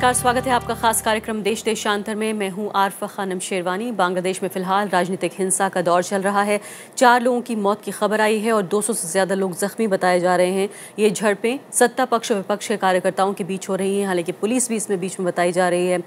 नमस्कार, स्वागत है आपका खास कार्यक्रम देश देशांतर में। मैं हूं आरफा खानम शेरवानी। बांग्लादेश में फिलहाल राजनीतिक हिंसा का दौर चल रहा है। 4 लोगों की मौत की खबर आई है और 200 से ज़्यादा लोग जख्मी बताए जा रहे हैं। ये झड़पें सत्ता पक्ष और विपक्ष के कार्यकर्ताओं के बीच हो रही हैं, हालांकि पुलिस भी इसमें बीच में बताई जा रही है।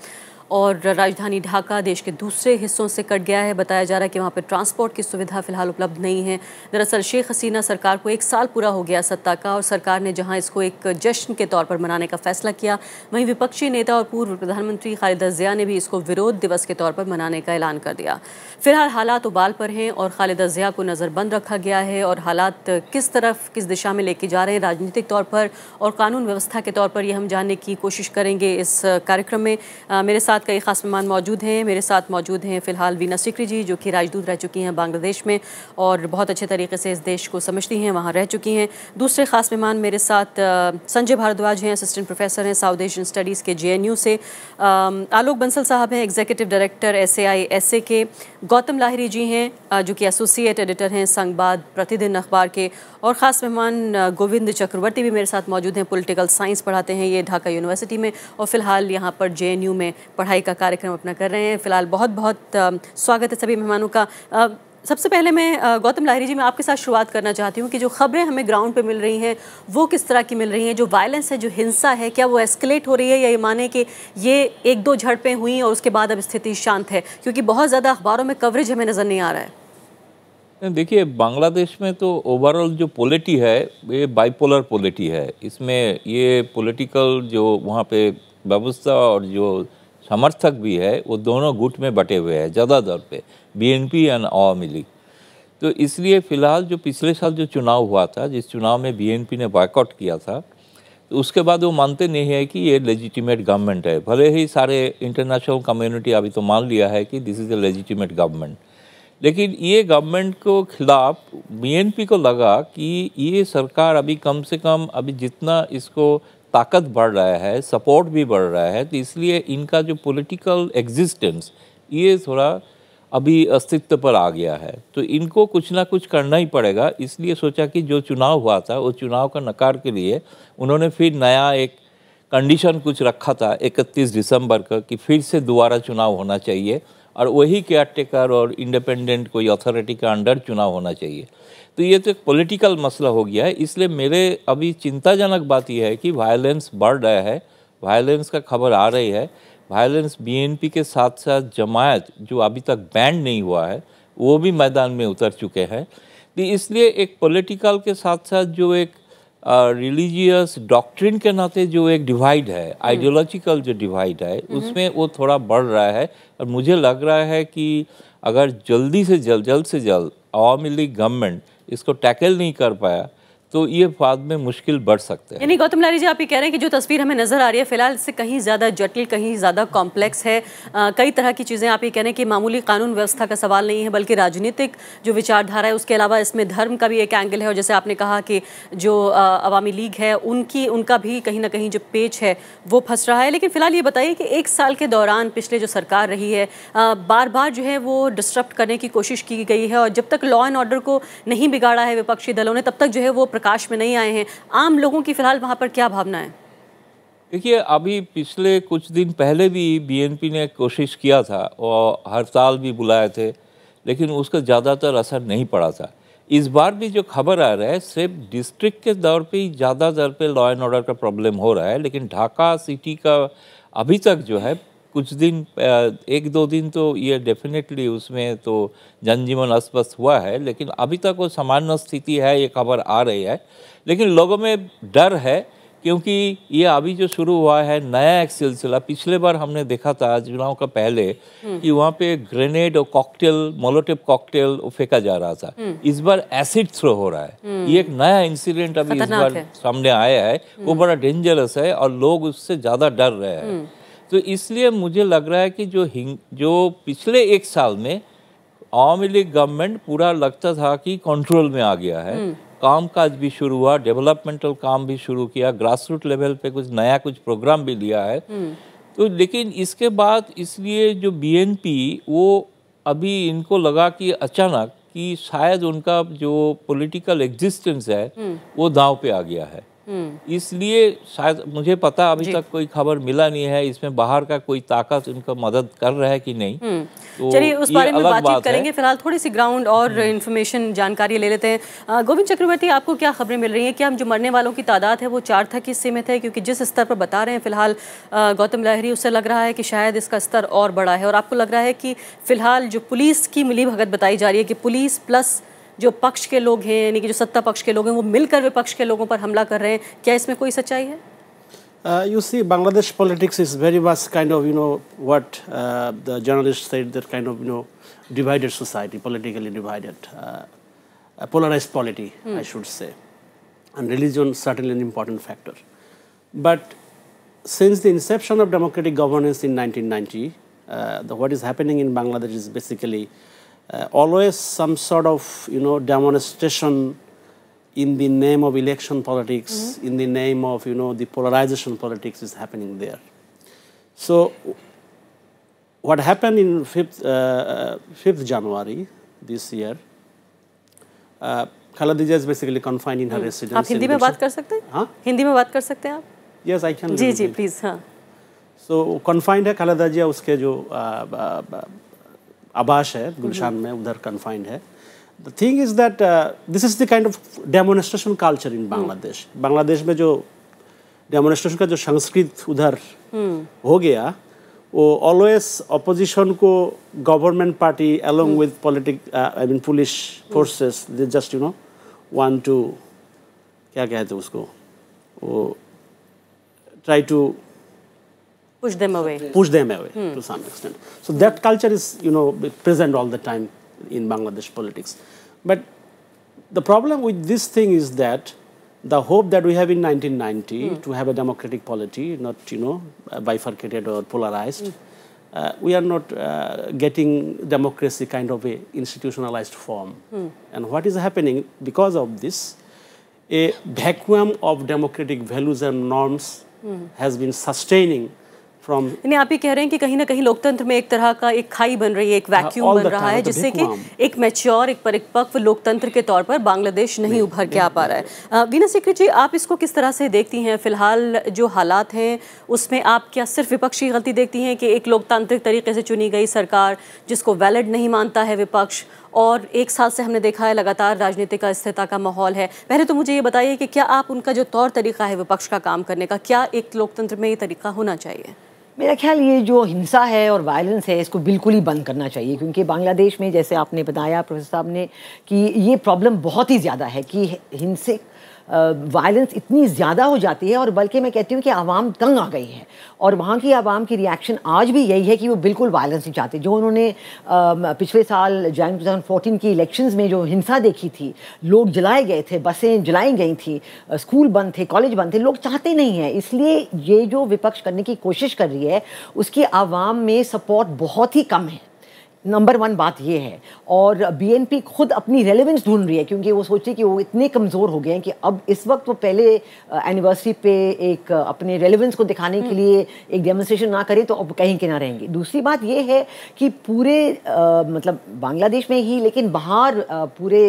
और राजधानी ढाका देश के दूसरे हिस्सों से कट गया है। बताया जा रहा है कि वहाँ पर ट्रांसपोर्ट की सुविधा फिलहाल उपलब्ध नहीं है। दरअसल शेख हसीना सरकार को 1 साल पूरा हो गया सत्ता का, और सरकार ने जहाँ इसको एक जश्न के तौर पर मनाने का फैसला किया, वहीं विपक्षी नेता और पूर्व प्रधानमंत्री खालिदा जिया ने भी इसको विरोध दिवस के तौर पर मनाने का ऐलान कर दिया। फिलहाल हालात उबाल पर हैं और खालिदा जिया को नज़रबंद रखा गया है, और हालात किस तरफ किस दिशा में लेके जा रहे हैं राजनीतिक तौर पर और कानून व्यवस्था के तौर पर, ये हम जानने की कोशिश करेंगे इस कार्यक्रम में। मेरे साथ कई खास मेहमान मौजूद हैं। मेरे साथ मौजूद हैं फिलहाल वीना सिकरी जी, जो कि राजदूत रह चुकी हैं बांग्लादेश में और बहुत अच्छे तरीके से इस देश को समझती हैं, वहाँ रह चुकी हैं। दूसरे खास मेहमान मेरे साथ संजय भारद्वाज हैं, असिस्टेंट प्रोफेसर हैं साउथ एशियन स्टडीज़ के JNU से। आलोक बंसल साहब हैं, एग्जीक्यूटिव डायरेक्टर SAI-SA के। गौतम लाहिरी जी हैं, जो कि एसोसिएट एडिटर हैं संवाद प्रतिदिन अखबार के। और ख़ास मेहमान गोविंद चक्रवर्ती भी मेरे साथ मौजूद हैं, पॉलिटिकल साइंस पढ़ाते हैं ये ढाका यूनिवर्सिटी में और फिलहाल यहाँ पर JNU में पढ़ाई का कार्यक्रम अपना कर रहे हैं। फिलहाल बहुत बहुत स्वागत है सभी मेहमानों का। सबसे पहले मैं गौतम लाहिरी जी, मैं आपके साथ शुरुआत करना चाहती हूँ कि जो खबरें हमें ग्राउंड पे मिल रही हैं वो किस तरह की मिल रही हैं? जो वायलेंस है, जो हिंसा है, क्या वो एस्केलेट हो रही है, या ये माने कि ये 1-2 झड़पें हुई और उसके बाद अब स्थिति शांत है? क्योंकि बहुत ज़्यादा अखबारों में कवरेज हमें नज़र नहीं आ रहा है। देखिए, बांग्लादेश में तो ओवरऑल जो पॉलिटी है ये बाइपोलर पॉलिटी है। इसमें ये पॉलिटिकल जो वहाँ पे व्यवस्था और जो समर्थक भी है वो दोनों गुट में बटे हुए हैं ज़्यादातर पे, BNP एंड आवामी लीग। तो इसलिए फ़िलहाल जो पिछले साल जो चुनाव हुआ था, जिस चुनाव में BNP ने बॉयकॉट किया था, तो उसके बाद वो मानते नहीं है कि ये लेजिटिमेट गवर्नमेंट है। भले ही सारे इंटरनेशनल कम्युनिटी अभी तो मान लिया है कि this is a legitimate government, लेकिन ये गवर्नमेंट को खिलाफ BNP को लगा कि ये सरकार अभी कम से कम अभी जितना इसको ताकत बढ़ रहा है, सपोर्ट भी बढ़ रहा है, तो इसलिए इनका जो पॉलिटिकल एग्जिस्टेंस ये थोड़ा अभी अस्तित्व पर आ गया है। तो इनको कुछ ना कुछ करना ही पड़ेगा। इसलिए सोचा कि जो चुनाव हुआ था वो चुनाव का नकार के लिए उन्होंने फिर नया एक कंडीशन कुछ रखा था 31 दिसंबर का, कि फिर से दोबारा चुनाव होना चाहिए और वही केयरटेकर और इंडिपेंडेंट कोई अथॉरिटी के अंडर चुनाव होना चाहिए। तो ये तो एक पॉलिटिकल मसला हो गया है। इसलिए मेरे अभी चिंताजनक बात यह है कि वायलेंस बढ़ रहा है, वायलेंस का खबर आ रही है। वायलेंस BNP के साथ साथ जमायत जो अभी तक बैंड नहीं हुआ है वो भी मैदान में उतर चुके हैं। तो इसलिए एक पॉलिटिकल के साथ साथ जो एक रिलीजियस डॉक्ट्रिन के नाते जो एक डिवाइड है, आइडियोलॉजिकल जो डिवाइड है, उसमें वो थोड़ा बढ़ रहा है। और मुझे लग रहा है कि अगर जल्द से जल्द आवामी लीग गवर्नमेंट इसको टैकल नहीं कर पाया तो ये बाद में मुश्किल बढ़ सकते हैं। यानी गौतम लाहिरी जी, आप ये कह रहे हैं कि जो तस्वीर हमें नजर आ रही है फिलहाल इससे कहीं ज़्यादा जटिल, कहीं ज़्यादा कॉम्प्लेक्स है। कई तरह की चीज़ें, आप ये कह रहे हैं कि मामूली कानून व्यवस्था का सवाल नहीं है, बल्कि राजनीतिक जो विचारधारा है, उसके अलावा इसमें धर्म का भी एक एंगल है। और जैसे आपने कहा कि जो अवामी लीग है उनका भी कहीं ना कहीं जो पेच है वो फंस रहा है। लेकिन फिलहाल ये बताइए कि 1 साल के दौरान पिछले जो सरकार रही है, बार बार जो है वो डिस्टर्ब करने की कोशिश की गई है, और जब तक लॉ एंड ऑर्डर को नहीं बिगाड़ा है विपक्षी दलों ने, तब तक जो है वो प्रकाश में नहीं आए हैं। आम लोगों की फिलहाल वहां पर क्या भावना है? देखिए, अभी पिछले कुछ दिन पहले भी BNP ने कोशिश किया था और हड़ताल भी बुलाए थे, लेकिन उसका ज़्यादातर असर नहीं पड़ा था। इस बार भी जो खबर आ रहा है सिर्फ डिस्ट्रिक्ट के दौर पे ही ज़्यादातर पे लॉ एंड ऑर्डर का प्रॉब्लम हो रहा है, लेकिन ढाका सिटी का अभी तक जो है कुछ दिन 1-2 दिन तो ये डेफिनेटली उसमें तो जनजीवन अस्त-व्यस्त हुआ है, लेकिन अभी तक वो सामान्य स्थिति है, ये खबर आ रही है। लेकिन लोगों में डर है क्योंकि ये अभी जो शुरू हुआ है नया एक सिलसिला। पिछले बार हमने देखा था चुनाव का पहले कि वहाँ पे ग्रेनेड और कॉकटेल, मोलोटिव कॉकटेल फेंका जा रहा था। इस बार एसिड थ्रो हो रहा है। ये एक नया इंसिडेंट अभी इस बार सामने आया है, वो बड़ा डेंजरस है और लोग उससे ज़्यादा डर रहे हैं। तो इसलिए मुझे लग रहा है कि जो पिछले 1 साल में आवामी लीग गवर्नमेंट पूरा लगता था कि कंट्रोल में आ गया है, काम काज भी शुरू हुआ, डेवलपमेंटल काम भी शुरू किया, ग्रास रूट लेवल पे कुछ प्रोग्राम भी लिया है। तो लेकिन इसके बाद इसलिए जो BNP वो अभी इनको लगा कि अचानक कि शायद उनका जो पॉलिटिकल एग्जिस्टेंस है वो दांव पे आ गया है। इसलिए शायद मुझे पता अभी तक कोई खबर मिला नहीं है इसमें बाहर का कोई ताकत उनका मदद कर रहा है कि नहीं। तो चलिए उस बारे में बातचीत करेंगे। फिलहाल थोड़ी सी ग्राउंड और इन्फॉर्मेशन जानकारी ले लेते हैं। गोविंद चक्रवर्ती, आपको क्या खबरें मिल रही हैं? क्या हम जो मरने वालों की तादाद है वो 4 तक ही सीमित है? क्योंकि जिस स्तर पर बता रहे हैं फिलहाल गौतम लहरी, उससे लग रहा है कि शायद इसका स्तर और बड़ा है। और आपको लग रहा है कि फिलहाल जो पुलिस की मिलीभगत बताई जा रही है कि पुलिस प्लस जो पक्ष के लोग हैं, यानी कि जो सत्ता पक्ष के लोग हैं, वो मिलकर विपक्ष के लोगों पर हमला कर रहे हैं, क्या इसमें कोई सच्चाई है? You see, Bangladesh politics is very much kind of, what the journalists said, that kind of, divided society, politically divided, a polarized polity, I should say. And religion certainly an important factor. But since the inception of democratic governance in 1990, what is happening in Bangladesh is basically always some sort of, demonstration in the name of election politics, in the name of, the polarization politics is happening there. So what happened in 5th January this year, Khaleda Zia is basically confined in her residence. आप हिंदी में बात कर सकते हैं? हाँ? हिंदी में बात कर सकते हैं आप? Yes, I can. जी प्लीज। हाँ। So confined है Khaleda Zia, उसके जो आवास है गुलशान में, उधर confined है। The thing is that this is the kind of demonstration culture in Bangladesh. Bangladesh में जो demonstration का जो संस्कृत उधर हो गया, वो always opposition को government party along with police forces, they just want to क्या कहते हैं उसको, वो try to push them away to some extent. So that culture is present all the time in Bangladesh politics. But the problem with this thing is that the hope that we have in 1990 to have a democratic polity, not bifurcated or polarized, we are not getting democracy kind of a institutionalized form. And what is happening because of this, a vacuum of democratic values and norms has been sustaining from. यानी आप ये कह रहे हैं कि कहीं ना कहीं लोकतंत्र में एक तरह का एक खाई बन रही है, एक वैक्यूम बन रहा है, जिससे कि एक मैच्योर, एक परिपक्व लोकतंत्र के तौर पर बांग्लादेश नहीं उभर के आ पा रहा है। वीना सीकरी जी, आप इसको किस तरह से देखती हैं? फिलहाल जो हालात हैं उसमें आप क्या सिर्फ विपक्षी गलती देखती हैं कि एक लोकतांत्रिक तरीके से चुनी गई सरकार जिसको वैलिड नहीं मानता है विपक्ष, और 1 साल से हमने देखा है लगातार राजनीतिक अस्थिरता का माहौल है? पहले तो मुझे ये बताइए कि क्या आप उनका जो तौर तरीका है विपक्ष का काम करने का, क्या एक लोकतंत्र में ये तरीका होना चाहिए? मेरा ख्याल ये जो हिंसा है और वायलेंस है इसको बिल्कुल ही बंद करना चाहिए, क्योंकि बांग्लादेश में जैसे आपने बताया प्रोफेसर साहब ने कि ये प्रॉब्लम बहुत ही ज़्यादा है कि हिंसे वायलेंस इतनी ज़्यादा हो जाती है, और बल्कि मैं कहती हूँ कि आवाम तंग आ गई है, और वहाँ की आवाम की रिएक्शन आज भी यही है कि वो बिल्कुल वायलेंस नहीं चाहते। जो उन्होंने पिछले साल जनवरी 2014 की इलेक्शंस में जो हिंसा देखी थी, लोग जलाए गए थे, बसें जलाई गई थी, स्कूल बंद थे, कॉलेज बंद थे, लोग चाहते नहीं हैं। इसलिए ये जो विपक्ष करने की कोशिश कर रही है उसकी आवाम में सपोर्ट बहुत ही कम है। नंबर 1 बात ये है। और बीएनपी खुद अपनी रेलेवेंस ढूंढ रही है, क्योंकि वो सोचे कि वो इतने कमज़ोर हो गए हैं कि अब इस वक्त वो पहले एनिवर्सरी पे एक अपने रेलेवेंस को दिखाने के लिए एक डेमोन्स्ट्रेशन ना करें तो अब कहीं के ना रहेंगे। दूसरी बात ये है कि पूरे मतलब बांग्लादेश में ही, लेकिन बाहर पूरे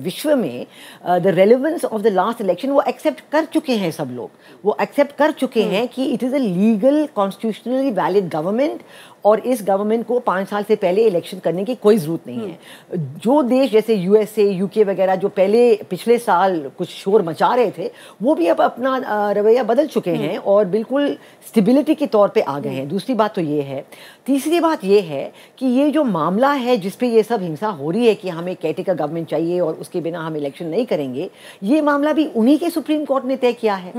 विश्व में the relevance of the last election वो एक्सेप्ट कर चुके हैं, सब लोग वो एक्सेप्ट कर चुके हैं कि it is a legal constitutionally valid government, और इस गवर्नमेंट को 5 साल से पहले इलेक्शन करने की कोई ज़रूरत नहीं है। जो देश जैसे यूएसए, यूके वगैरह जो पहले पिछले साल कुछ शोर मचा रहे थे, वो भी अब अपना रवैया बदल चुके हैं और बिल्कुल स्टेबिलिटी के तौर पे आ गए हैं। दूसरी बात तो ये है। तीसरी बात ये है कि ये जो मामला है जिस पे ये सब हिंसा हो रही है कि हमें केयरटेकर गवर्नमेंट चाहिए और उसके बिना हम इलेक्शन नहीं करेंगे, ये मामला भी उन्हीं के सुप्रीम कोर्ट ने तय किया है।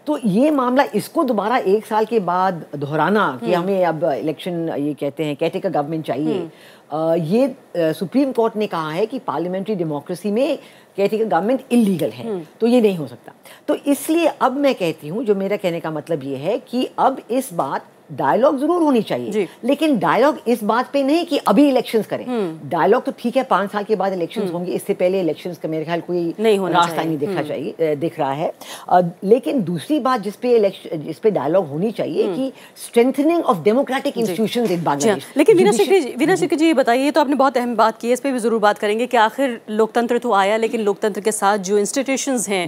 तो ये मामला, इसको दोबारा 1 साल के बाद दोहराना कि हमें अब इलेक्शन, ये कहते हैं केयरटेकर गवर्नमेंट चाहिए, ये सुप्रीम कोर्ट ने कहा है कि पार्लियामेंट्री डेमोक्रेसी में केयरटेकर गवर्नमेंट इलीगल है, तो ये नहीं हो सकता। तो इसलिए अब मैं कहती हूँ, जो मेरा कहने का मतलब ये है कि अब इस बात डायलॉग जरूर होनी चाहिए, लेकिन डायलॉग इस बात पे नहीं कि अभी इलेक्शंस करें। डायलॉग तो ठीक है, 5 साल के बाद इलेक्शंस होंगे, इससे पहले इलेक्शंस का मेरे ख्याल कोई रास्ता नहीं दिख रहा है। लेकिन दूसरी बात जिस पे डायलॉग होनी चाहिए कि स्ट्रेंथनिंग ऑफ डेमोक्रेटिक इंस्टीट्यूशंस इन बांग्लादेश। लेकिन वीना सिक्की जी, ये बताइए, तो आपने बहुत अहम बात की है, इस पे भी जरूर बात करेंगे कि आखिर लोकतंत्र तो आया, लेकिन लोकतंत्र के साथ जो इंस्टीट्यूशंस हैं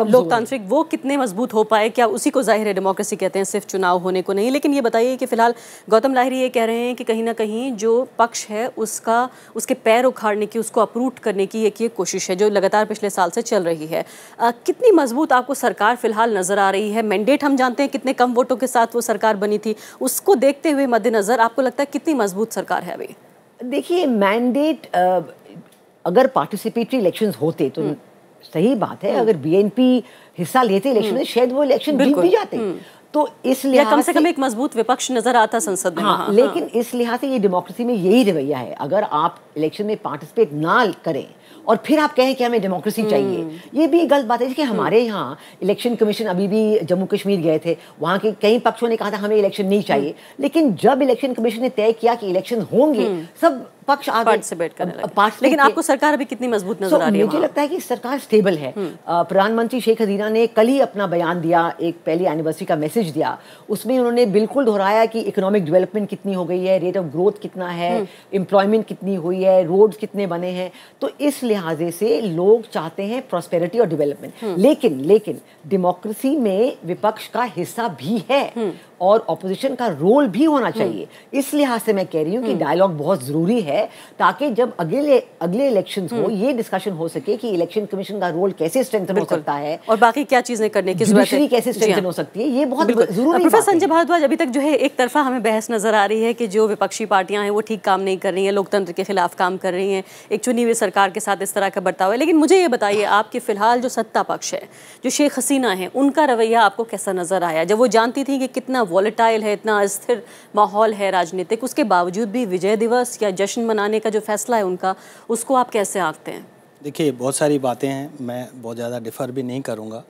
लोकतांत्रिक, वो कितने मजबूत हो पाए? क्या उसी को जाहिर है डेमोक्रेसी कहते हैं, सिर्फ चुनाव होने को नहीं। लेकिन ये बताइए कि फिलहाल गौतम लाहिरी ये कह रहे हैं कि कहीं ना कहीं जो पक्ष है उसके पैर उखाड़ने की, उसको अपरूट करने की एक ये कोशिश है जो लगातार पिछले साल से चल रही है। कितनी मजबूत आपको सरकार फिलहाल नजर आ रही है? मैंडेट हम जानते हैं कितने कम वोटों के साथ वो सरकार बनी थी, उसको देखते हुए मद्देनजर आपको लगता है कितनी मजबूत सरकार है अभी? देखिए, मैंडेट अगर पार्टिसिपेटरी इलेक्शंस होते तो सही बात है, अगर बीएनपी हिस्सा लेते इलेक्शन में शायद वो इलेक्शन जीत भी जाते। तो इस लिहाज कम से कम एक मजबूत विपक्ष नजर आता संसद में। हाँ, लेकिन इस लिहाज से ये डेमोक्रेसी में यही रवैया है, अगर आप इलेक्शन में पार्टिसिपेट ना करें और फिर आप कहें कि हमें डेमोक्रेसी चाहिए, ये भी गलत बात है। कि हमारे यहाँ इलेक्शन कमीशन अभी भी जम्मू कश्मीर गए थे, वहाँ के कई पक्षों ने कहा था हमें इलेक्शन नहीं चाहिए, लेकिन जब इलेक्शन कमीशन ने तय किया कि इलेक्शन होंगे, सब पक्ष आगे पार्टिसिपेट करने लगे। लेकिन आपको सरकार अभी कितनी मजबूत नजर आ रही है? मुझे लगता है कि सरकार स्टेबल है। प्रधानमंत्री शेख हसीना ने कल ही अपना बयान दिया, एक पहली एनिवर्सरी का मैसेज दिया, उसमें उन्होंने बिल्कुल दोहराया कि इकोनॉमिक डेवलपमेंट कितनी हो गई है, रेट ऑफ ग्रोथ कितना है, एम्प्लॉयमेंट कितनी हुई है, रोड्स कितने बने हैं। तो इस लिहाजे से लोग चाहते हैं प्रॉस्पेरिटी और डेवलपमेंट। लेकिन डेमोक्रेसी में विपक्ष का हिस्सा भी है और ऑपोजिशन का रोल भी होना चाहिए। इस लिहाज से मैं कह रही हूँ कि डायलॉग बहुत जरूरी है, ताकि जब अगले इलेक्शंस हो ये डिस्कशन हो सके कि इलेक्शन कमीशन का रोल कैसे स्ट्रेंथन हो सकता है और बाकी क्या चीजें करने की जरूरत है, कैसे स्ट्रेंथन हो सकती है, ये बहुत जरूरी। प्रोफेसर संजय भारद्वाज, अभी तक जो है एक तरफा हमें बहस नजर आ रही है कि जो विपक्षी पार्टियां हैं वो ठीक काम नहीं कर रही हैं, लोकतंत्र के खिलाफ काम कर रही हैं, एक चुनी हुई सरकार के साथ इस तरह का बर्ताव है। लेकिन मुझे ये बताइए, आपके फिलहाल जो सत्ता पक्ष है, जो शेख हसीना है, उनका रवैया आपको कैसा नजर आया? जब वो जानती थी कि कितना वॉलेटाइल है, इतना अस्थिर माहौल है राजनीतिक, उसके बावजूद भी विजय दिवस या जश्न मनाने का जो फैसला है उनका, उसको आप कैसे आंकते हैं? देखिए, बहुत सारी बातें हैं, मैं बहुत ज़्यादा डिफ़र भी नहीं करूँगा।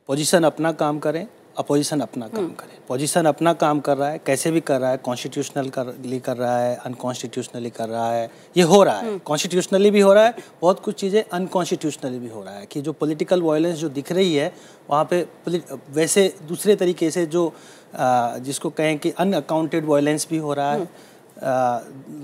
पोजीशन अपना काम करें, अपोजिशन अपना काम करे। पोजीशन अपना काम कर रहा है, कैसे भी कर रहा है, कॉन्स्टिट्यूशनली कर रहा है, अनकॉन्स्टिट्यूशनली कर रहा है, ये हो रहा है। कॉन्स्टिट्यूशनली भी हो रहा है, बहुत कुछ चीज़ें अनकॉन्स्टिट्यूशनली भी हो रहा है कि जो पॉलिटिकल वायलेंस जो दिख रही है वहाँ पे वैसे दूसरे तरीके से जो जिसको कहें कि अनअकाउंटेड वायलेंस भी हो रहा है।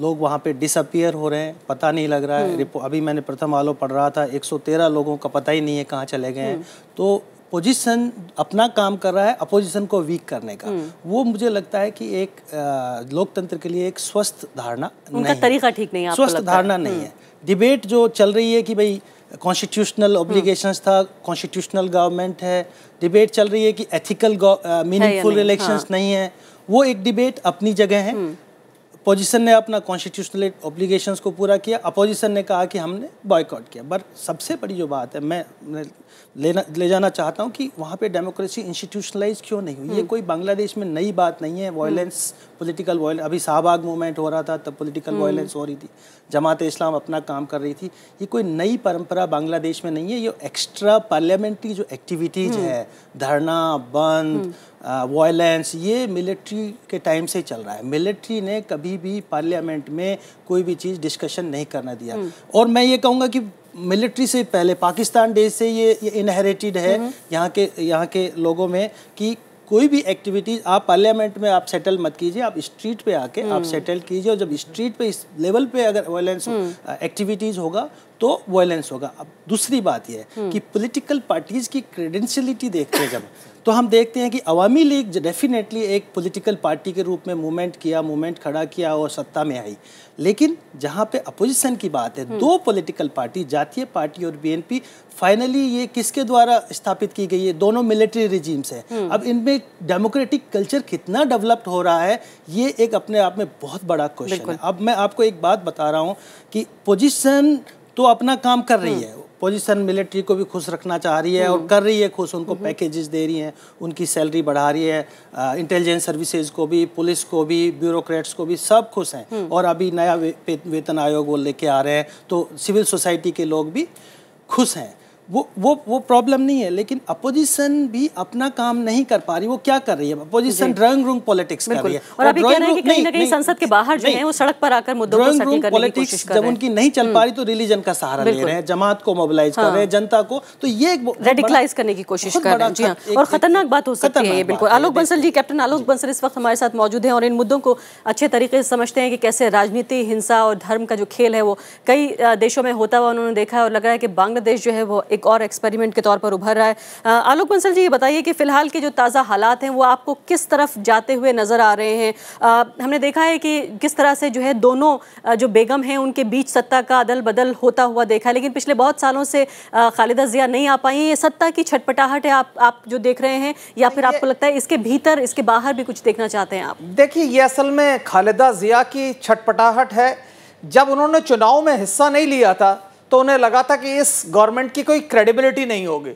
लोग वहाँ पे डिसअपियर हो रहे हैं, पता नहीं लग रहा है। अभी मैंने प्रथम आलो पढ़ रहा था, 113 लोगों का पता ही नहीं है कहाँ चले गए हैं। तो पोजीशन अपना काम कर रहा है अपोजिशन को वीक करने का। वो मुझे लगता है कि एक लोकतंत्र के लिए एक स्वस्थ धारणा उनका तरीका ठीक नहीं है, स्वस्थ धारणा नहीं है। डिबेट जो चल रही है कि भाई कॉन्स्टिट्यूशनल ऑब्लिगेशंस था, कॉन्स्टिट्यूशनल गवर्नमेंट है, डिबेट चल रही है कि एथिकल मीनिंगफुल इलेक्शंस नहीं है, वो एक डिबेट अपनी जगह है। पोजीशन ने अपना कॉन्स्टिट्यूशनल ऑब्लिगेशंस को पूरा किया, अपोजिशन ने कहा कि हमने बॉयकॉट किया। पर सबसे बड़ी जो बात है, मैं ले जाना चाहता हूँ कि वहाँ पे डेमोक्रेसी इंस्टीट्यूशनलाइज क्यों नहीं हुई। ये कोई बांग्लादेश में नई बात नहीं है। वायलेंस, पॉलिटिकल वायलेंस, अभी शाहबाग मूवमेंट हो रहा था तब पॉलिटिकल वायलेंस हो रही थी, जमात इस्लाम अपना काम कर रही थी। ये कोई नई परंपरा बांग्लादेश में नहीं है। ये एक्स्ट्रा पार्लियामेंट्री जो एक्टिविटीज़ है, धरना, बंद, वायलेंस, ये मिलिट्री के टाइम से चल रहा है। मिलिट्री ने कभी भी पार्लियामेंट में कोई भी चीज़ डिस्कशन नहीं करना दिया। और मैं ये कहूँगा कि मिलिट्री से पहले पाकिस्तान देश से ये इनहेरिटेड है यहाँ के लोगों में कि कोई भी एक्टिविटीज आप पार्लियामेंट में आप सेटल मत कीजिए, आप स्ट्रीट पे आके आप सेटल कीजिए। और जब स्ट्रीट पे इस लेवल पे अगर वायलेंस एक्टिविटीज होगा तो वायलेंस होगा। अब दूसरी बात यह है कि पॉलिटिकल पार्टीज की क्रेडेंशियलिटी देखते हैं जब, तो हम देखते हैं कि अवामी लीग डेफिनेटली एक पॉलिटिकल पार्टी के रूप में मूवमेंट खड़ा किया और सत्ता में आई। लेकिन जहाँ पे अपोजिशन की बात है, दो पॉलिटिकल पार्टी, जातीय पार्टी और बीएनपी, फाइनली ये किसके द्वारा स्थापित की गई है? दोनों मिलिट्री रिजीम्स हैं। अब इनमें डेमोक्रेटिक कल्चर कितना डेवलप्ड हो रहा है, ये एक अपने आप में बहुत बड़ा क्वेश्चन है। अब मैं आपको एक बात बता रहा हूँ कि पोजीशन तो अपना काम कर रही है, पोजीशन मिलिट्री को भी खुश रखना चाह रही है और कर रही है खुश, उनको पैकेजेस दे रही हैं, उनकी सैलरी बढ़ा रही है, इंटेलिजेंस सर्विसेज को भी, पुलिस को भी, ब्यूरोक्रेट्स को भी, सब खुश हैं। और अभी नया वेतन आयोग वो लेके आ रहे हैं, तो सिविल सोसाइटी के लोग भी खुश हैं। वो प्रॉब्लम नहीं है, लेकिन अपोजिशन भी अपना काम नहीं कर पा रही। वो क्या कर रही है? अपोजिशन रंग रूम पॉलिटिक्स कर रही है। और अभी कह रहे हैं कि कहीं ना कहीं संसद के बाहर जो है वो सड़क पर आकर मुद्दों को सेटल करने की कोशिश कर रहे हैं। जब उनकी नहीं चल पा रही तो रिलीजन का सहारा ले रहे हैं, जमात को मोबिलाइज कर रहे हैं, जनता को, तो ये रेडिकलाइज करने की कोशिश कर रहे हैं। जी हाँ, और खतरनाक बात हो सकती है ये, बिल्कुल। आलोक बंसल जी, कैप्टन आलोक बंसल इस वक्त हमारे साथ मौजूद हैं और इन मुद्दों को अच्छे तरीके से समझते हैं कि कैसे राजनीति, हिंसा और धर्म का जो खेल है वो कई देशों में होता हुआ उन्होंने देखा है, और लग रहा है कि बांग्लादेश जो है वो एक और एक्सपेरिमेंट के तौर पर उभर रहा है। आलोक बंसल जी, ये बताइए कि फिलहाल के जो ताज़ा हालात हैं वो आपको किस तरफ जाते हुए नजर आ रहे हैं? हमने देखा है कि किस तरह से जो है दोनों जो बेगम हैं उनके बीच सत्ता का अदल बदल होता हुआ देखा है, लेकिन पिछले बहुत सालों से खालिदा जिया नहीं आ पाई। ये सत्ता की छटपटाहट है आप जो देख रहे हैं, या फिर आपको लगता है इसके भीतर, इसके बाहर भी कुछ देखना चाहते हैं आप? देखिए, ये असल में खालिदा जिया की छटपटाहट है। जब उन्होंने चुनाव में हिस्सा नहीं लिया था तो उन्हें लगा था कि इस गवर्नमेंट की कोई क्रेडिबिलिटी नहीं होगी,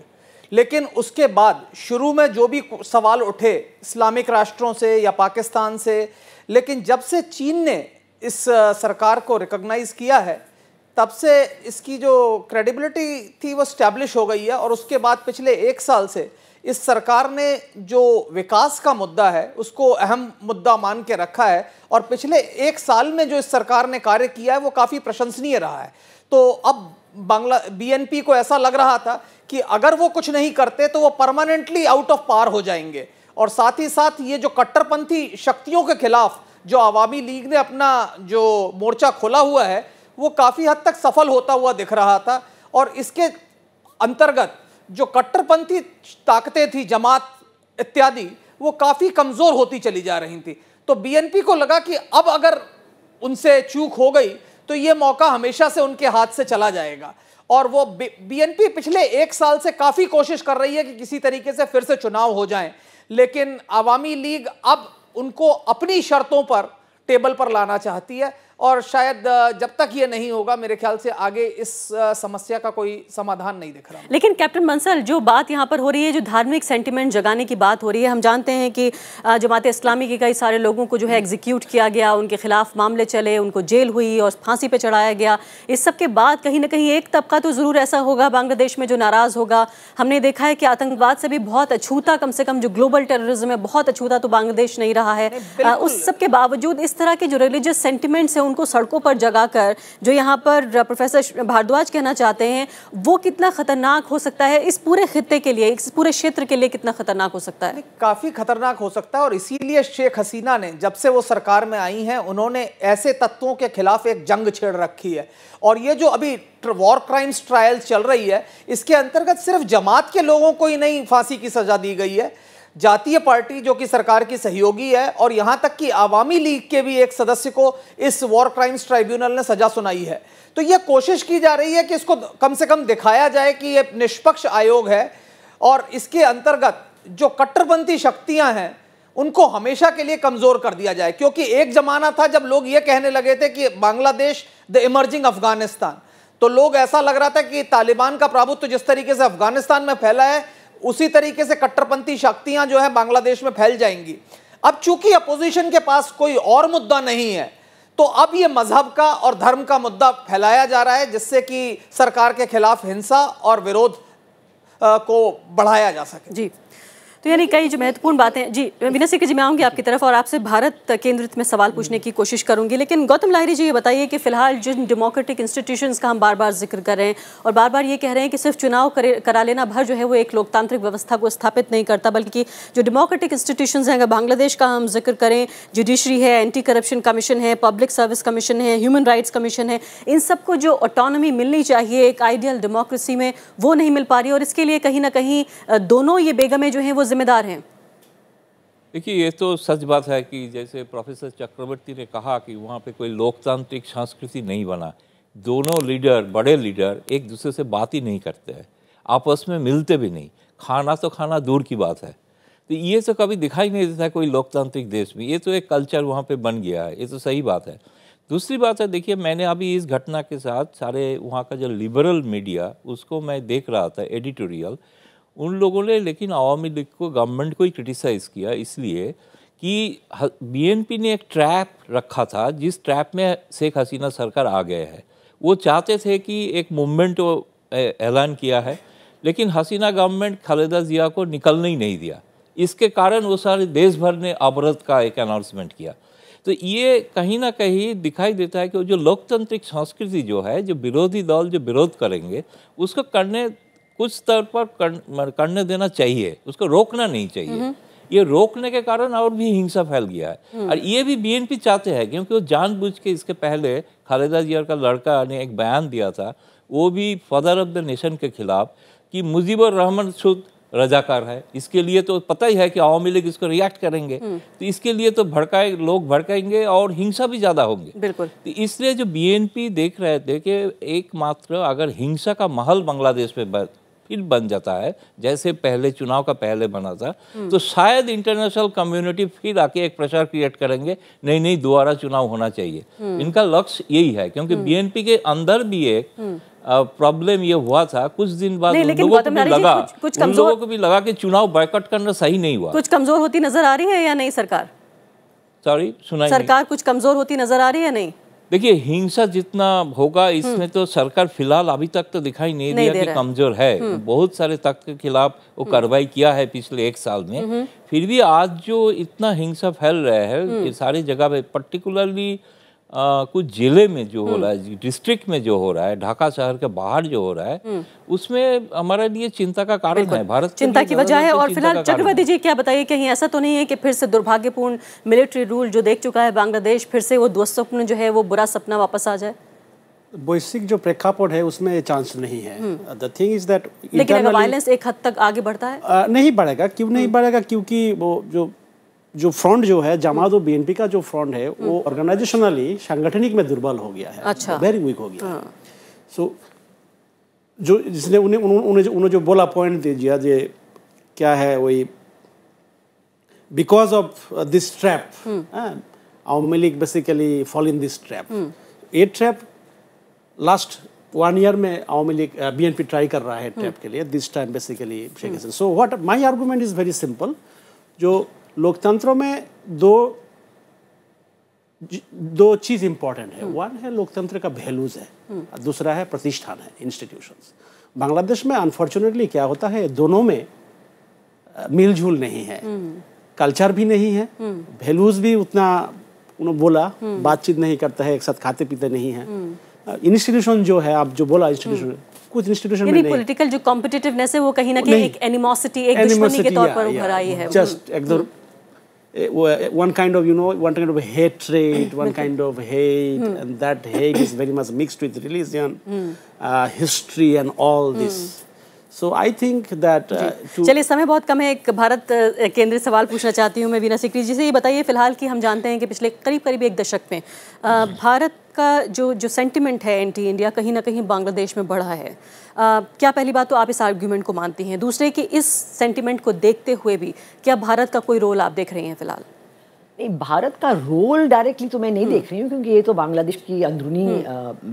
लेकिन उसके बाद शुरू में जो भी सवाल उठे इस्लामिक राष्ट्रों से या पाकिस्तान से, लेकिन जब से चीन ने इस सरकार को रिकॉग्नाइज किया है तब से इसकी जो क्रेडिबिलिटी थी वो स्टैब्लिश हो गई है। और उसके बाद पिछले 1 साल से इस सरकार ने जो विकास का मुद्दा है उसको अहम मुद्दा मान के रखा है, और पिछले 1 साल में जो इस सरकार ने कार्य किया है वो काफ़ी प्रशंसनीय रहा है। तो अब बीएनपी को ऐसा लग रहा था कि अगर वो कुछ नहीं करते तो वो परमानेंटली आउट ऑफ पावर हो जाएंगे, और साथ ही साथ ये जो कट्टरपंथी शक्तियों के खिलाफ जो आवामी लीग ने अपना जो मोर्चा खोला हुआ है वो काफ़ी हद तक सफल होता हुआ दिख रहा था। और इसके अंतर्गत जो कट्टरपंथी ताकतें थी, जमात इत्यादि, वो काफ़ी कमज़ोर होती चली जा रही थी। तो बीएनपी को लगा कि अब अगर उनसे चूक हो गई तो ये मौका हमेशा से उनके हाथ से चला जाएगा। और वो बीएनपी पिछले 1 साल से काफ़ी कोशिश कर रही है कि किसी तरीके से फिर से चुनाव हो जाएं, लेकिन आवामी लीग अब उनको अपनी शर्तों पर टेबल पर लाना चाहती है, और शायद जब तक ये नहीं होगा मेरे ख्याल से आगे इस समस्या का कोई समाधान नहीं दिख रहा। लेकिन कैप्टन बंसल, जो बात यहाँ पर हो रही है, जो धार्मिक सेंटिमेंट जगाने की बात हो रही है, हम जानते हैं कि जमात इस्लामी के कई सारे लोगों को जो है एग्जीक्यूट किया गया, उनके खिलाफ मामले चले, उनको जेल हुई और फांसी पे चढ़ाया गया। इस सब के बाद कहीं ना कहीं एक तबका तो ज़रूर ऐसा होगा बांग्लादेश में जो नाराज़ होगा। हमने देखा है कि आतंकवाद से भी बहुत अछूता, कम से कम जो ग्लोबल टेररिज्म है, बहुत अछूता तो बांग्लादेश नहीं रहा है। उस सब के बावजूद इस तरह के जो रिलीजियस सेंटिमेंट्स हैं उनको सड़कों पर जगाकर, जो यहाँ पर प्रोफेसर भारद्वाज कहना चाहते हैं, वो कितना खतरनाक हो सकता है इस पूरे खित्ते के लिए, इस पूरे क्षेत्र के लिए कितना खतरनाक हो सकता है? काफी खतरनाक हो सकता है, और इसीलिए शेख हसीना ने जब से वो सरकार में आई हैं उन्होंने ऐसे तत्वों के खिलाफ एक जंग छेड़ रखी है। और ये जो अभी वॉर क्राइम्स ट्रायल्स चल रही है, इसके अंतर्गत सिर्फ जमात के लोगों को ही नहीं फांसी की सजा दी गई है, जातीय पार्टी जो कि सरकार की सहयोगी है, और यहां तक कि आवामी लीग के भी एक सदस्य को इस वॉर क्राइम्स ट्राइब्यूनल ने सजा सुनाई है। तो यह कोशिश की जा रही है कि इसको कम से कम दिखाया जाए कि यह निष्पक्ष आयोग है, और इसके अंतर्गत जो कट्टरपंथी शक्तियां हैं उनको हमेशा के लिए कमजोर कर दिया जाए। क्योंकि एक जमाना था जब लोग ये कहने लगे थे कि बांग्लादेश द इमर्जिंग अफगानिस्तान, तो लोग ऐसा लग रहा था कि तालिबान का प्रभुत्व जिस तरीके से अफगानिस्तान में फैला है उसी तरीके से कट्टरपंथी शक्तियां जो है बांग्लादेश में फैल जाएंगी। अब चूंकि अपोजिशन के पास कोई और मुद्दा नहीं है, तो अब ये मजहब का और धर्म का मुद्दा फैलाया जा रहा है, जिससे कि सरकार के खिलाफ हिंसा और विरोध को बढ़ाया जा सके। जी, तो यानी कई जो महत्वपूर्ण बातें। जी विनय सिक्की जी, मैं आऊँगी आपकी तरफ और आपसे भारत केंद्रित में सवाल पूछने की कोशिश करूंगी, लेकिन गौतम लाहिरी जी ये बताइए कि फिलहाल जिन डेमोक्रेटिक इंस्टीट्यूशंस का हम बार बार जिक्र कर रहे हैं और बार बार ये कह रहे हैं कि सिर्फ चुनाव करा लेना भर जो है वो एक लोकतांत्रिक व्यवस्था को स्थापित नहीं करता, बल्कि जो डेमोक्रेटिक इंस्टीट्यूशंस हैं, अगर बांग्लादेश का हम जिक्र करें, जुडिशरी है, एंटी करप्शन कमीशन है, पब्लिक सर्विस कमीशन है, ह्यूमन राइट्स कमीशन है, इन सबको जो ऑटोनॉमी मिलनी चाहिए एक आइडियल डेमोक्रेसी में, वो नहीं मिल पा रही, और इसके लिए कहीं ना कहीं दोनों ये बेगमें जो हैं वो जिम्मेदार हैं। देखिए, ये तो सच बात है कि जैसे प्रोफेसर चक्रवर्ती ने कहा कि वहाँ पे कोई लोकतांत्रिक संस्कृति नहीं बना। दोनों लीडर, बड़े लीडर एक दूसरे से बात ही नहीं करते हैं, आपस में मिलते भी नहीं, खाना तो खाना दूर की बात है। तो ये तो कभी दिखाई नहीं देता कोई लोकतांत्रिक देश में। ये तो एक कल्चर वहाँ पे बन गया है, ये तो सही बात है। दूसरी बात है, देखिए मैंने अभी इस घटना के साथ सारे वहाँ का जो लिबरल मीडिया उसको मैं देख रहा था, एडिटोरियल, उन लोगों ने लेकिन आवामी लीग को, गवर्नमेंट को ही क्रिटिसाइज़ किया, इसलिए कि बीएनपी ने एक ट्रैप रखा था जिस ट्रैप में शेख हसीना सरकार आ गए हैं। वो चाहते थे कि एक मूवमेंट ऐलान किया है लेकिन हसीना गवर्नमेंट खालिदा जिया को निकलने ही नहीं दिया। इसके कारण वो सारे देश भर ने अवरोध का एक अनाउंसमेंट किया। तो ये कहीं ना कहीं दिखाई देता है कि जो लोकतांत्रिक संस्कृति जो है, जो विरोधी दल जो विरोध करेंगे उसको करने कुछ स्तर पर करने देना चाहिए, उसको रोकना नहीं चाहिए। ये रोकने के कारण और भी हिंसा फैल गया है। और ये भी बीएनपी चाहते हैं, क्योंकि वो जानबूझ के इसके पहले खालिदा जिया का लड़का ने एक बयान दिया था, वो भी फादर ऑफ द नेशन के खिलाफ, कि मुजीबुर रहमान खुद रजाकार है। इसके लिए तो पता ही है कि अवामी लीग इसको रिएक्ट करेंगे, तो इसके लिए तो लोग भड़काएंगे और हिंसा भी ज़्यादा होंगे। बिल्कुल। तो इसलिए जो बीएनपी देख रहे थे कि एकमात्र अगर हिंसा का माहौल बांग्लादेश में फिर बन जाता है, जैसे पहले चुनाव का पहले बना था, तो शायद इंटरनेशनल कम्युनिटी फिर आके एक प्रेशर क्रिएट करेंगे, नहीं दोबारा चुनाव होना चाहिए। इनका लक्ष्य यही है, क्योंकि बीएनपी के अंदर भी एक प्रॉब्लम ये हुआ था कुछ दिन बाद, उन लोगों को भी लगा कि चुनाव बायकॉट करना सही नहीं हुआ। कुछ कमजोर होती नजर आ रही है या नहीं सरकार? सॉरी, सुनाई सरकार कुछ कमजोर होती नजर आ रही है नहीं? देखिए, हिंसा जितना होगा इसमें तो सरकार फिलहाल अभी तक तो दिखाई नहीं दिया कि कमजोर है। बहुत सारे तख्त के खिलाफ वो कार्रवाई किया है पिछले 1 साल में। फिर भी आज जो इतना हिंसा फैल रहा है सारी जगह पे, पर्टिकुलरली कुछ जिले में जो हो रहा है, डिस्ट्रिक्ट में जो हो रहा है, ढाका शहर के बाहर जो हो रहा है, उसमें हमारे लिए चिंता का कारण है। भारत चिंता की वजह है। और फिलहाल चक्रवर्ती जी क्या बताइए, कहीं ऐसा तो नहीं है कि फिर से दुर्भाग्यपूर्ण मिलिट्री रूल जो देख चुका है बांग्लादेश, फिर से वो दुस्वप्न जो है वो बुरा सपना वापस आ जाए? वैश्विक जो प्रेक्षापट है उसमें चांस नहीं है। द थिंग इज दैट, लेकिन अगर वायलेंस एक हद तक आगे बढ़ता है, नहीं बढ़ेगा। क्यों नहीं बढ़ेगा? क्योंकि वो जो फ्रंट जो है, जमात और बीएनपी का जो फ्रंट है, वो ऑर्गेनाइजेशनली सांगठनिक में दुर्बल हो गया है। अच्छा, वेरी वीक हो गया है। सो जो जिसने उन्हें जो बोला पॉइंट दे दिया, जे क्या है वही, because of this trap, Awami league basically fall in this trap. ये ट्रैप लास्ट 1 ईयर में अवामी लीग बीएनपी ट्राई कर रहा है ट्रैप के लिए, this time basically Sheikh Hasina. So what my argument is very simple. जो लोकतंत्रों में दो चीज़ इंपॉर्टेंट है। वन है लोकतंत्र का वैल्यूज है, दूसरा है प्रतिष्ठान है, इंस्टीट्यूशंस। बांग्लादेश में अनफॉर्चुनेटली क्या होता है, दोनों में मिलजुल नहीं है, कल्चर भी नहीं है, वैल्यूज भी उतना उन्होंने बोला बातचीत नहीं करता है, एक साथ खाते पीते नहीं है। इंस्टीट्यूशन जो है, आप जो बोला इंस्टीट्यूशन, कुछ इंस्टीट्यूशन में नहीं। पॉलिटिकल जो कॉम्पिटिटिवनेस है वो कहीं ना कहीं एक एनिमोसिटी, एक दुश्मनी के तौर पर उभर आई है। जस्ट एकदम one kind of hatred, one kind of hate, and that hate is very much mixed with religion, history and all this. So I think that चलिए, समय बहुत कम है। एक भारत केंद्रित सवाल पूछना चाहती हूँ मैं वीना सिकरी जी से। ये बताइए, फिलहाल कि हम जानते हैं कि पिछले करीब 1 दशक में भारत का जो सेंटिमेंट है एंटी इंडिया कहीं ना कहीं बांग्लादेश में बढ़ा है। क्या पहली बात तो आप इस आर्ग्यूमेंट को मानती हैं? दूसरे कि इस सेंटिमेंट को देखते हुए भी क्या भारत का कोई रोल आप देख रही हैं फिलहाल? नहीं, भारत का रोल डायरेक्टली तो मैं नहीं देख रही हूँ, क्योंकि ये तो बांग्लादेश की अंदरूनी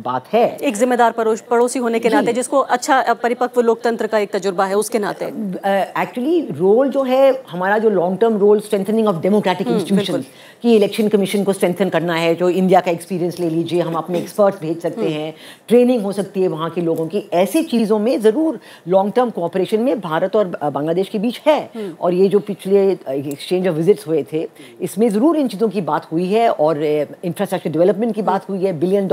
बात है। एक जिम्मेदार पड़ोसी होने के नाते, जिसको अच्छा परिपक्व लोकतंत्र का एक तजुर्बा है, उसके नाते एक्चुअली रोल जो है हमारा, जो long term role, strengthening of democratic institutions, कि इलेक्शन कमीशन को स्ट्रेंथन करना है। जो इंडिया का एक्सपीरियंस ले लीजिए, हम अपने एक्सपर्ट्स भेज सकते हैं, ट्रेनिंग हो सकती है वहाँ के लोगों की। ऐसी चीज़ों में ज़रूर लॉन्ग टर्म कोऑपरेशन में भारत और बांग्लादेश के बीच है। और ये जो पिछले एक्सचेंज ऑफ विजिट्स हुए थे, इसमें ज़रूर इन चीज़ों की बात हुई है, और इंफ्रास्ट्रक्चर डेवलपमेंट की बात हुई है, $1 बिलियन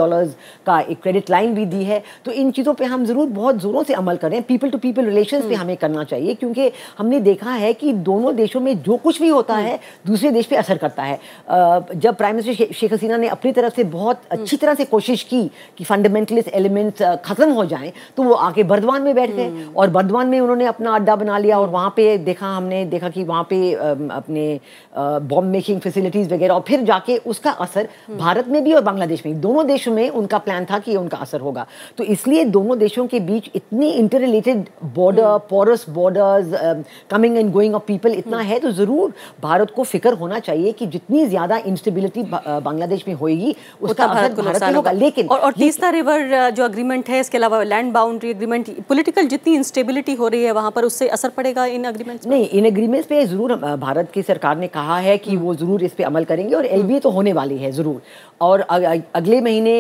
का एक क्रेडिट लाइन भी दी है। तो इन चीज़ों पे हम ज़रूर बहुत ज़ोरों से अमल करें। पीपल टू पीपल रिलेशंस पे हमें करना चाहिए, क्योंकि हमने देखा है कि दोनों देशों में जो कुछ भी होता है दूसरे देश पे असर करता है। जब प्राइम मिनिस्टर शेख हसीना ने अपनी तरफ से बहुत अच्छी तरह से कोशिश की कि फंडामेंटलिस्ट एलिमेंट्स ख़त्म हो जाएं, तो वो आके बर्दवान में बैठ गए, और बर्दवान में उन्होंने अपना अड्डा बना लिया। और वहाँ पे हमने देखा कि वहाँ पे अपने बॉम्ब मेकिंग फैसिलिटीज़ वगैरह, और फिर जाके उसका असर भारत में भी और बांग्लादेश में, दोनों देशों में उनका प्लान था कि उनका असर होगा। तो इसलिए दोनों देशों के बीच इतनी interrelated border, porous borders, coming and going of people इतना है, तो ज़रूर भारत को फिक्र होना चाहिए कि जितनी ज़्यादा इंस्टेबिलिटी बांग्लादेश में होएगी उसका असर भारत में होगा। लेकिन और तीस्ता रिवर जो एग्रीमेंट है, इसके अलावा लैंड बाउंड्री एग्रीमेंट, पॉलिटिकल जितनी इंस्टेबिलिटी हो रही है वहाँ पर, उससे असर पड़ेगा इन एग्रीमेंट्स? नहीं, इन एग्रीमेंट्स पे ज़रूर भारत की सरकार ने कहा है कि वो ज़रूर ज़रूर इस पे अमल करेंगे और एलबीए तो होने वाली है ज़रूर। और अगले महीने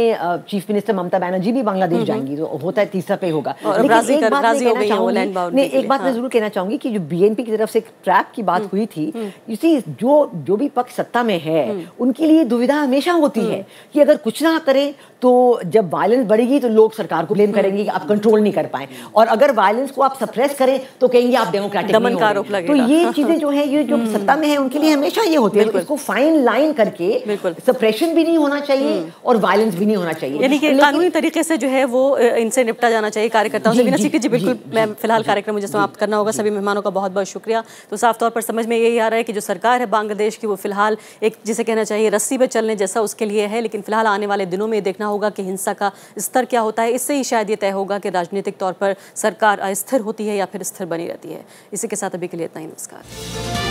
चीफ मिनिस्टर ममता बनर्जी भी बांग्लादेश जाएंगी, तो होता है तीसरा पे होगा। लेकिन एक बात मैं ज़रूर कहना चाहूँगी कि जो बीएनपी की तरफ से ट्रैप की बात हुई थी, इसी जो भी पक्ष सत्ता में है उनके लिए दुविधा हमेशा होती है कि अगर कुछ ना करे तो जब वायलेंस बढ़ेगी तो लोग सरकार को ब्लेम करेंगे कि आप कंट्रोल नहीं कर पाए, और अगर वायलेंस को आप सप्रेस करें तो कहेंगे आप डेमोक्रेटिक नहीं हो रहे। तो ये चीजें जो है, ये जो सत्ता में है उनके लिए हमेशा ये होती है। इसको फाइन लाइन करके सप्रेशन भी नहीं होना चाहिए और वायलेंस भी नहीं होना चाहिए, यानी कि कानूनी तरीके से जो है वो इनसे निपटा जाना चाहिए कार्यकर्ताओं से। जी बिल्कुल, मैं फिलहाल कार्यक्रम मुझे समाप्त करना होगा। सभी मेहमानों का बहुत बहुत शुक्रिया। तो साफ तौर पर समझ में यही आ रहा है कि जो सरकार है बांग्लादेश की, वो फिलहाल एक जिसे कहना चाहिए रस्सी पे चलने जैसा उसके लिए है, लेकिन फिलहाल आने वाले दिनों में देखना होगा कि हिंसा का स्तर क्या होता है। इससे ही शायद ये तय होगा कि राजनीतिक तौर पर सरकार अस्थिर होती है या फिर स्थिर बनी रहती है। इसी के साथ अभी के लिए इतना ही, नमस्कार।